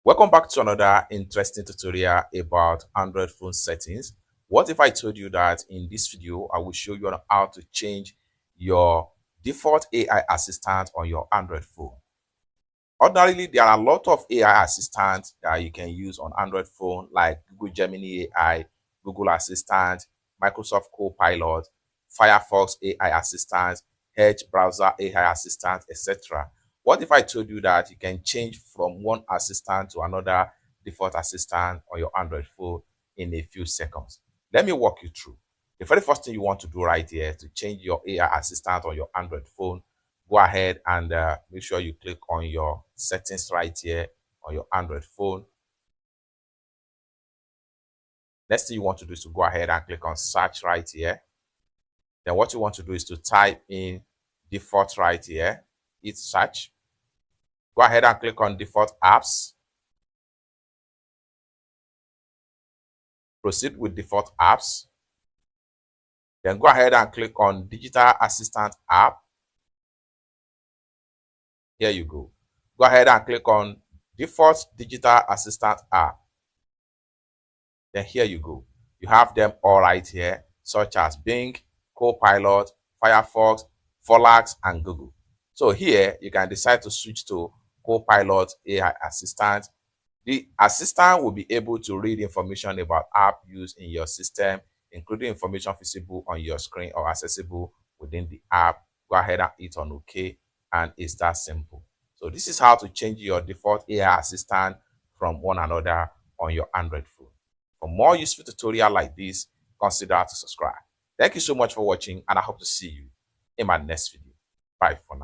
Welcome back to another interesting tutorial about Android phone settings. What if I told you that in this video, I will show you on how to change your default AI assistant on your Android phone. Ordinarily, there are a lot of AI assistants that you can use on Android phone like Google Gemini AI, Google Assistant, Microsoft Copilot, Firefox AI Assistant, Edge Browser AI Assistant, etc. What if I told you that you can change from one assistant to another default assistant on your Android phone in a few seconds? Let me walk you through. The very first thing you want to do right here to change your AI assistant on your Android phone, go ahead and make sure you click on your settings right here on your Android phone. Next thing you want to do is to go ahead and click on search right here. Then what you want to do is to type in default right here, hit search. Go ahead and click on default apps. Proceed with default apps. Then go ahead and click on digital assistant app. Here you go. Go ahead and click on default digital assistant app. Then here you go. You have them all right here, such as Bing, Copilot, Firefox, Folax, and Google. So here you can decide to switch to Copilot AI Assistant. The assistant will be able to read information about app use in your system, including information visible on your screen or accessible within the app. Go ahead and hit on OK, and it's that simple. So this is how to change your default AI assistant from one another on your Android phone. For more useful tutorial like this, consider to subscribe. Thank you so much for watching, and I hope to see you in my next video. Bye for now.